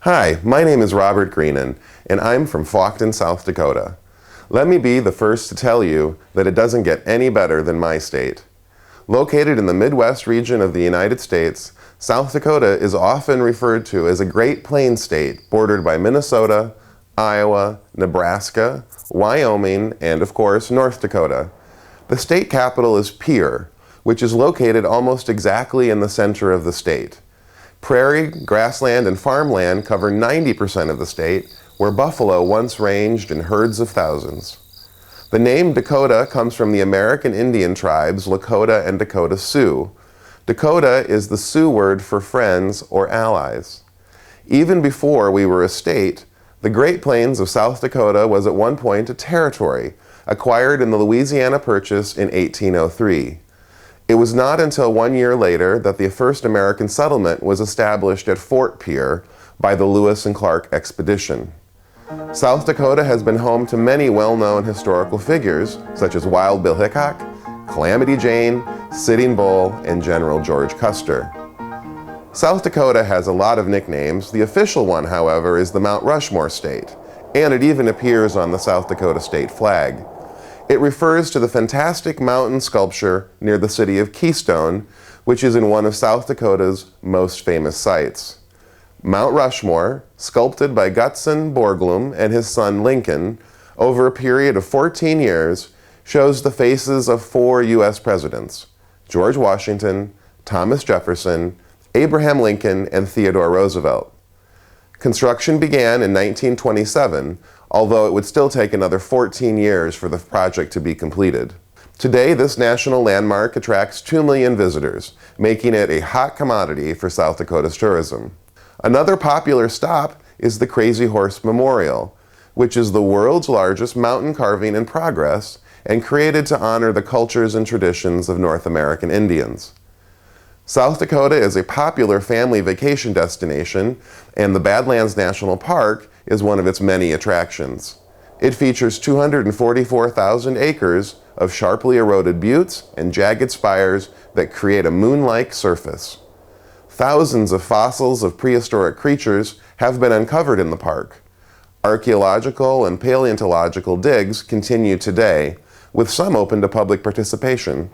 Hi, my name is Robert Greenan, and I'm from Fawkton, South Dakota. Let me be the first to tell you that it doesn't get any better than my state. Located in the Midwest region of the United States, South Dakota is often referred to as a Great Plains state bordered by Minnesota, Iowa, Nebraska, Wyoming, and of course, North Dakota. The state capital is Pierre, which is located almost exactly in the center of the state. Prairie, grassland, and farmland cover 90% of the state, where buffalo once ranged in herds of thousands. The name Dakota comes from the American Indian tribes Lakota and Dakota Sioux. Dakota is the Sioux word for friends or allies. Even before we were a state, the Great Plains of South Dakota was at one point a territory, acquired in the Louisiana Purchase in 1803. It was not until 1 year later that the first American settlement was established at Fort Pierre by the Lewis and Clark expedition. South Dakota has been home to many well-known historical figures, such as Wild Bill Hickok, Calamity Jane, Sitting Bull, and General George Custer. South Dakota has a lot of nicknames. The official one, however, is the Mount Rushmore state, and it even appears on the South Dakota state flag. It refers to the fantastic mountain sculpture near the city of Keystone, which is in one of South Dakota's most famous sites. Mount Rushmore, sculpted by Gutzon Borglum and his son Lincoln over a period of 14 years, shows the faces of 4 U.S. presidents: George Washington, Thomas Jefferson, Abraham Lincoln, and Theodore Roosevelt. Construction began in 1927, although it would still take another 14 years for the project to be completed. Today, this national landmark attracts 2 million visitors, making it a hot commodity for South Dakota's tourism. Another popular stop is the Crazy Horse Memorial, which is the world's largest mountain carving in progress and created to honor the cultures and traditions of North American Indians. South Dakota is a popular family vacation destination, and the Badlands National Park is one of its many attractions. It features 244,000 acres of sharply eroded buttes and jagged spires that create a moon-like surface. Thousands of fossils of prehistoric creatures have been uncovered in the park. Archaeological and paleontological digs continue today, with some open to public participation.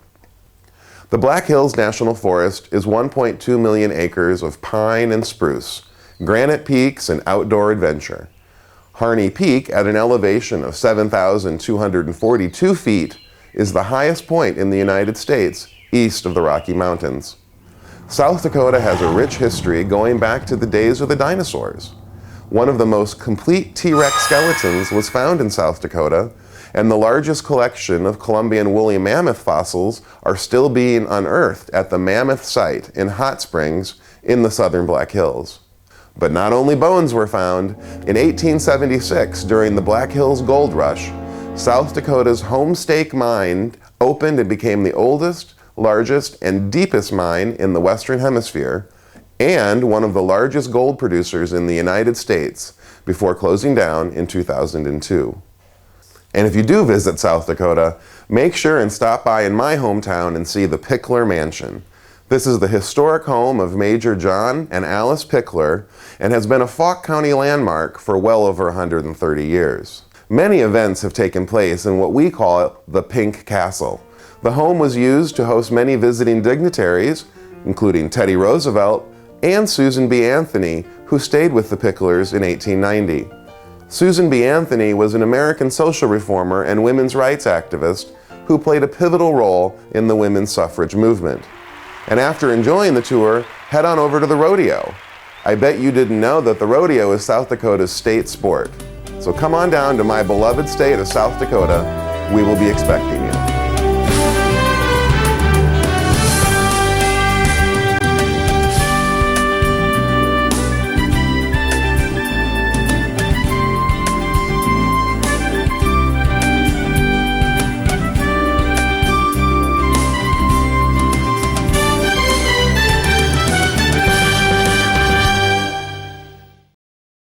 The Black Hills National Forest is 1.2 million acres of pine and spruce, granite peaks, and outdoor adventure. Harney Peak, at an elevation of 7,242 feet, is the highest point in the United States east of the Rocky Mountains. South Dakota has a rich history going back to the days of the dinosaurs. One of the most complete T-Rex skeletons was found in South Dakota, and the largest collection of Columbian woolly mammoth fossils are still being unearthed at the Mammoth Site in Hot Springs in the southern Black Hills. But not only bones were found. In 1876, during the Black Hills Gold Rush, South Dakota's Homestake Mine opened and became the oldest, largest, and deepest mine in the Western Hemisphere, and one of the largest gold producers in the United States, before closing down in 2002. And if you do visit South Dakota, make sure and stop by in my hometown and see the Pickler Mansion. This is the historic home of Major John and Alice Pickler and has been a Fawkes County landmark for well over 130 years. Many events have taken place in what we call the Pink Castle. The home was used to host many visiting dignitaries, including Teddy Roosevelt and Susan B. Anthony, who stayed with the Picklers in 1890. Susan B. Anthony was an American social reformer and women's rights activist who played a pivotal role in the women's suffrage movement. And after enjoying the tour, head on over to the rodeo. I bet you didn't know that the rodeo is South Dakota's state sport. So come on down to my beloved state of South Dakota. We will be expecting you.